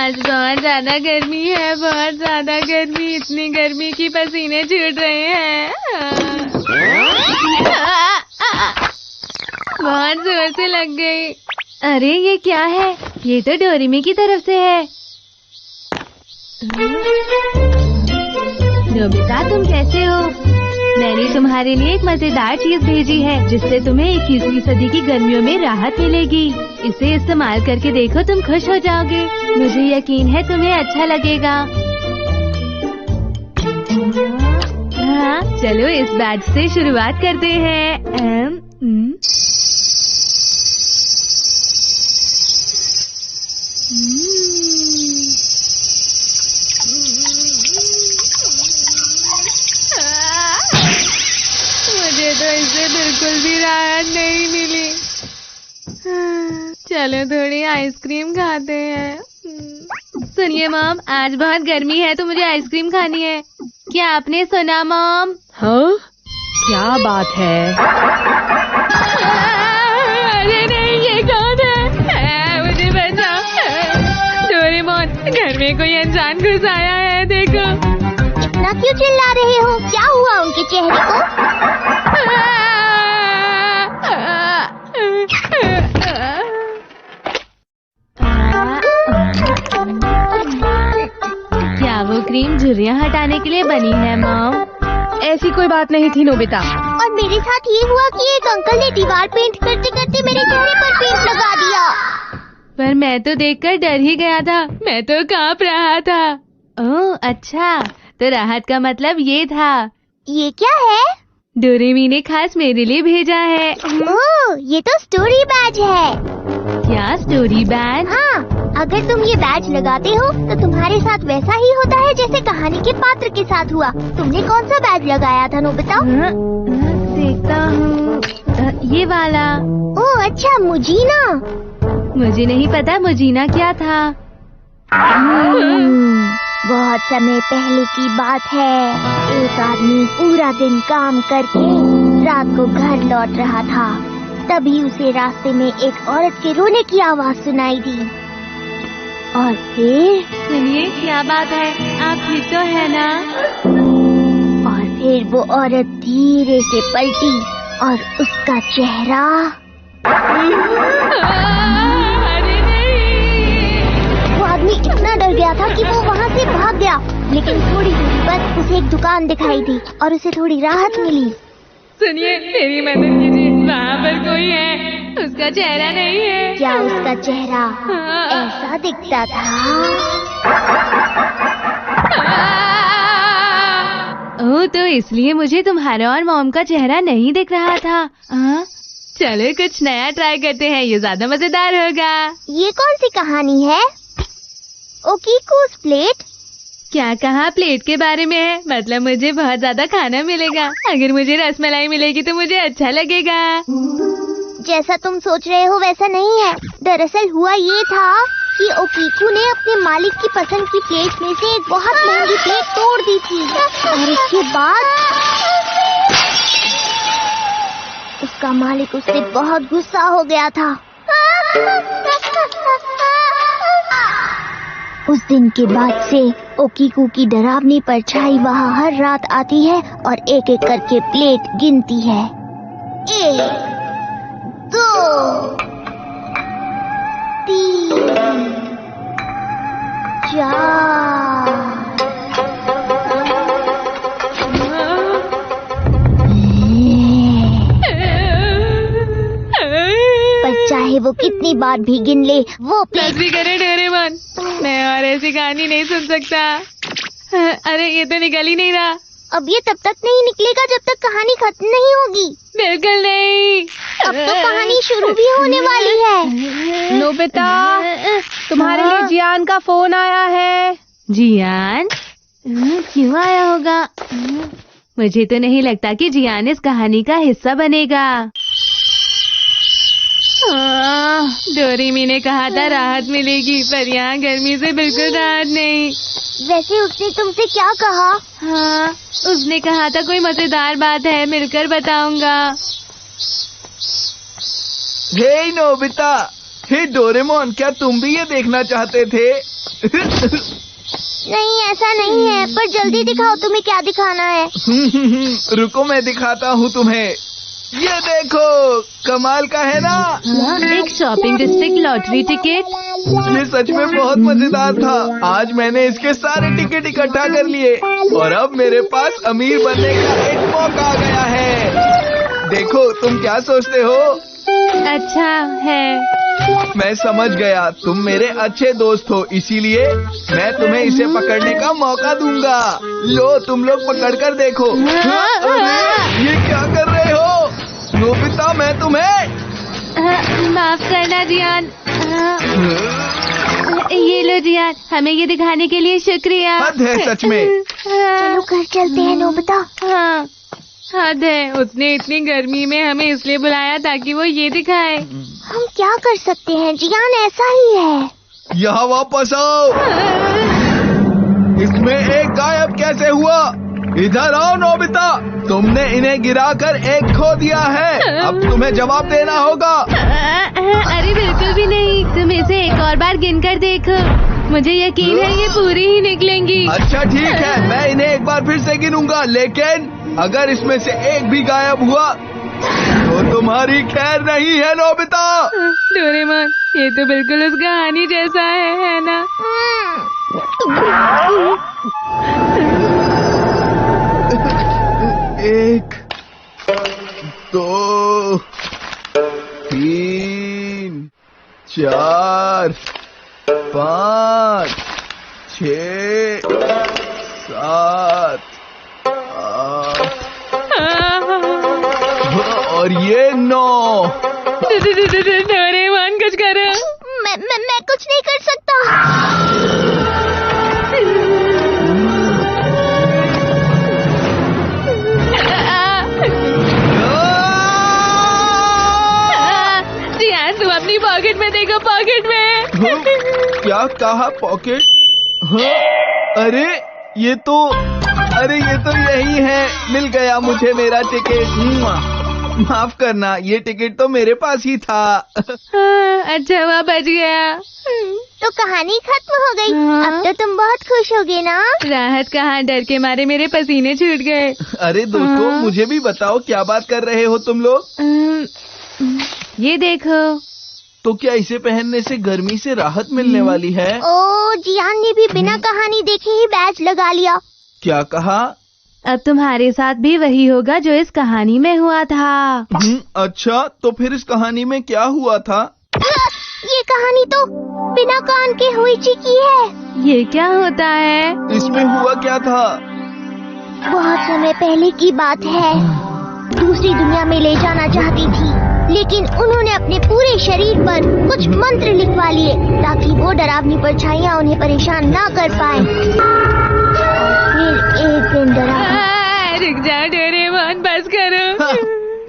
आज बहुत ज्यादा गर्मी है, बहुत ज्यादा गर्मी, इतनी गर्मी की पसीने छूट रहे हैं। बहुत जोर से लग गई। अरे ये क्या है? ये तो डोरेमी की तरफ से है। नोबिता तुम कैसे हो? मैंने तुम्हारे लिए एक मजेदार चीज भेजी है जिससे तुम्हें 21वीं सदी की गर्मियों में राहत मिलेगी। इसे इस्तेमाल करके देखो, तुम खुश हो जाओगे। मुझे यकीन है तुम्हें अच्छा लगेगा। हाँ, चलो इस बैच से शुरुआत करते हैं। मुझे तो इससे बिल्कुल भी राहत नहीं मिली। चलो थोड़ी आइसक्रीम खाते हैं। सुनिए मॉम, आज बहुत गर्मी है तो मुझे आइसक्रीम खानी है। क्या आपने सुना मॉम? हाँ, क्या बात है? अरे नहीं, ये कौन है? मुझे बचाओ। डोरेमोन, घर में कोई अनजान घुस आया है, देखो। इतना क्यों चिल्ला रहे हो? क्या हुआ उनके चेहरे को? क्या वो क्रीम झुर्रियाँ हटाने के लिए बनी है मॉम? ऐसी कोई बात नहीं थी नोबिता। और मेरे साथ ये हुआ कि एक अंकल ने दीवार पेंट करते करते मेरे चेहरे पर पेंट लगा दिया। पर मैं तो देखकर डर ही गया था, मैं तो कांप रहा था। ओह अच्छा, तो राहत का मतलब ये था। ये क्या है? डोरेमी ने खास मेरे लिए भेजा है। ओह, ये तो स्टोरी बैज है। क्या स्टोरी बैज? हाँ, अगर तुम ये बैज लगाते हो तो तुम्हारे साथ वैसा ही होता है जैसे कहानी के पात्र के साथ हुआ। तुमने कौन सा बैज लगाया था नोबिता? देखता हूँ, ये वाला। ओह अच्छा, मुजीना। मुझे नहीं पता मुजीना क्या था। बहुत समय पहले की बात है। एक आदमी पूरा दिन काम करके रात को घर लौट रहा था। तभी उसे रास्ते में एक औरत के रोने की आवाज सुनाई दी। और फिर सुनिए, क्या बात है? आप ठीक तो है ना? और फिर वो औरत धीरे से पलटी और उसका चेहरा अरे नहीं! वो आदमी इतना डर गया था कि वो वहाँ से भाग गया। लेकिन थोड़ी दूरी पर उसे एक दुकान दिखाई दी और उसे थोड़ी राहत मिली। सुनिए, मेरी मदद कीजिए, वहाँ पर कोई है, उसका चेहरा नहीं है। क्या उसका चेहरा ऐसा दिखता था? ओह, तो इसलिए मुझे तुम्हारा और मॉम का चेहरा नहीं दिख रहा था। चलो कुछ नया ट्राई करते हैं, ये ज्यादा मजेदार होगा। ये कौन सी कहानी है? ओकीकूस प्लेट? क्या कहा? प्लेट के बारे में है? मतलब मुझे बहुत ज्यादा खाना मिलेगा। अगर मुझे रसमलाई मिलेगी तो मुझे अच्छा लगेगा। जैसा तुम सोच रहे हो वैसा नहीं है। दरअसल हुआ ये था कि ओकीकू ने अपने मालिक की पसंद की प्लेट में से एक बहुत महंगी प्लेट तोड़ दी थी। और इसके बाद उसका मालिक उससे बहुत गुस्सा हो गया था। उस दिन के बाद से ओकीकू की डरावनी परछाई वहाँ हर रात आती है और एक एक करके प्लेट गिनती है। 1 2 3 4। पर चाहे वो कितनी बार भी गिन ले, वो बस भी करे डोरेमोन, मैं और ऐसी कहानी नहीं सुन सकता। अरे ये तो निकल ही नहीं रहा। अब ये तब तक नहीं निकलेगा जब तक कहानी खत्म नहीं होगी। बिल्कुल नहीं। अब तो कहानी शुरू भी होने वाली है। नोबिता, तुम्हारे लिए जियान का फोन आया है। जियान? क्यों आया होगा? मुझे तो नहीं लगता कि जियान इस कहानी का हिस्सा बनेगा। डोरेमी ने कहा था राहत मिलेगी, पर यहाँ गर्मी से बिल्कुल राहत नहीं। वैसे उसने तुमसे क्या कहा? हाँ, उसने कहा था कोई मजेदार बात है, मिलकर बताऊंगा। हे नोबिता, हे डोरेमोन, क्या तुम भी ये देखना चाहते थे? नहीं, ऐसा नहीं है, पर जल्दी दिखाओ तुम्हें क्या दिखाना है। रुको मैं दिखाता हूँ तुम्हें। ये देखो, कमाल का है ना। एक शॉपिंग डिस्ट्रिक्ट लॉटरी टिकट। ये सच में बहुत मजेदार था। आज मैंने इसके सारे टिकट इकट्ठा कर लिए और अब मेरे पास अमीर बनने का एक मौका आ गया है। देखो, तुम क्या सोचते हो? अच्छा है। मैं समझ गया, तुम मेरे अच्छे दोस्त हो, इसीलिए मैं तुम्हें इसे पकड़ने का मौका दूंगा। लो, तुम लोग पकड़ कर देखो। अरे, ये क्या कर रहे हो? नोबिता, मैं तुम्हें माफ करना जियान। ये लो जियान, हमें ये दिखाने के लिए शुक्रिया। हद है सच में। चलो घर चलते हैं नोबिता। हाँ, हद है। उसने इतनी गर्मी में हमें इसलिए बुलाया ताकि वो ये दिखाए। हम क्या कर सकते हैं, जियान ऐसा ही है। यहाँ वापस आओ। इसमें एक गायब कैसे हुआ? इधर आओ नोबिता, तुमने इन्हें गिराकर एक खो दिया है। अब तुम्हें जवाब देना होगा। अरे बिल्कुल भी नहीं, तुम इसे एक और बार गिनकर देखो, मुझे यकीन है ये पूरी ही निकलेंगी। अच्छा ठीक है, मैं इन्हें एक बार फिर से गिनूंगा, लेकिन अगर इसमें से एक भी गायब हुआ तो तुम्हारी खैर नहीं है नोबिता। डोरेमोन, ये तो बिल्कुल उस कहानी जैसा है ना? एक, दो, तीन, चार, 5, 6, 7, 8 और ये 9। डोरेमोन कुछ करो। मैं कुछ नहीं कर सकता। जियान, तुम अपनी पॉकेट में देखो, पॉकेट में। क्या कहा पॉकेट? हाँ, अरे ये तो यही है। मिल गया मुझे मेरा टिकट। माफ करना, ये टिकट तो मेरे पास ही था। अच्छा हुआ बच गया। तो कहानी खत्म हो गई। अब तो तुम बहुत खुश होगे ना? राहत कहाँ, डर के मारे मेरे पसीने छूट गए। अरे दोस्तों, मुझे भी बताओ क्या बात कर रहे हो तुम लोग? ये देखो। तो क्या इसे पहनने से गर्मी से राहत मिलने वाली है? ओ, जियान ने भी बिना कहानी देखे ही बैच लगा लिया। क्या कहा? अब तुम्हारे साथ भी वही होगा जो इस कहानी में हुआ था। अच्छा, तो फिर इस कहानी में क्या हुआ था? ये कहानी तो बिना कान के हुईची की है। ये क्या होता है? इसमें हुआ क्या था? बहुत समय पहले की बात है। दूसरी दुनिया में ले जाना चाहती थी, लेकिन उन्होंने अपने पूरे शरीर पर कुछ मंत्र लिखवा लिए ताकि वो डरावनी परछाइयाँ उन्हें परेशान ना कर पाए। फिर एक दिन रुक जाओ डोरेमोन, बस करो।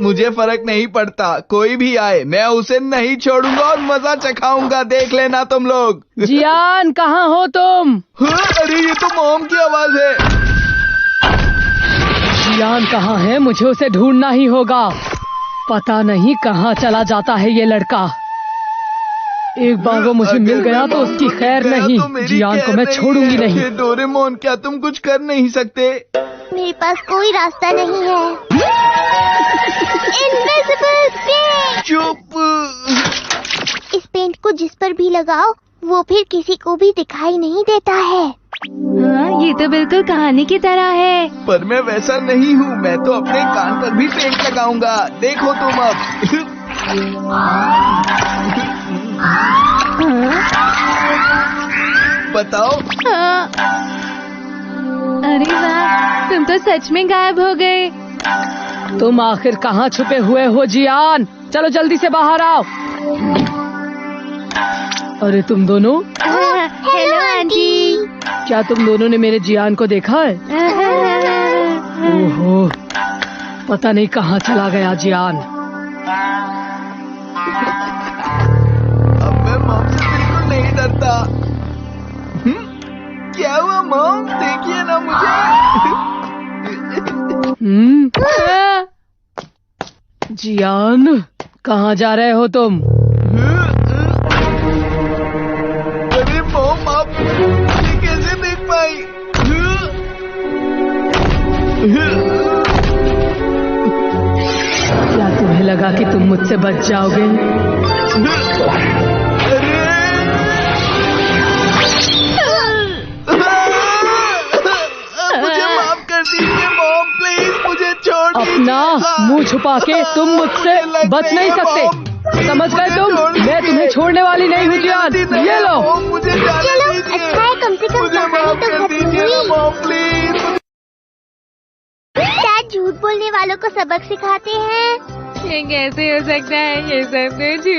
मुझे फर्क नहीं पड़ता, कोई भी आए मैं उसे नहीं छोड़ूंगा और मजा चखाऊंगा, देख लेना तुम लोग। जियान, कहाँ हो तुम? अरे ये तो मॉम की आवाज है। जियान कहाँ है? मुझे उसे ढूंढना ही होगा। पता नहीं कहाँ चला जाता है ये लड़का। एक बार वो मुझे मिल गया तो उसकी खैर नहीं। जियान को मैं छोड़ूंगी नहीं। डोरेमोन, क्या तुम कुछ कर नहीं सकते? मेरे पास कोई रास्ता नहीं है। Invisible paint. चुप। इस पेंट को जिस पर भी लगाओ वो फिर किसी को भी दिखाई नहीं देता है। हाँ, ये तो बिल्कुल कहानी की तरह है। पर मैं वैसा नहीं हूँ, मैं तो अपने कान पर भी पेंट लगाऊंगा, देखो तुम अब। बताओ। हाँ। अरे वाह, तुम तो सच में गायब हो गए। तुम आखिर कहाँ छुपे हुए हो जियान? चलो जल्दी से बाहर आओ। अरे तुम दोनों। Hello aunty. क्या तुम दोनों ने मेरे जियान को देखा है? ओहो, पता नहीं कहाँ चला गया जियान। अब मैं मॉम से बिल्कुल नहीं डरता। क्या हुआ मॉम? देखिए ना मुझे। जियान, कहाँ जा रहे हो तुम? अरे मॉम, आप लगा कि तुम मुझसे बच जाओगे। मुझे माफ कर दीजिए मॉम, प्लीज मुझे छोड़ दीजिए। अपना मुंह छुपा के तुम मुझसे बच नहीं सकते, समझ गए तुम? मैं तुम्हें छोड़ने वाली नहीं हूँ जियान। ये लो। मुझे जाने चलो, दीजिए। अच्छा है, कम से कम मुझे कहानी माफ तो कर खत्म दीजिए ना हुई। Mom, please. डैड झूठ बोलने वालों को सबक सिखाते हैं। ये कैसे हो सकता है? ये सब तो झूठ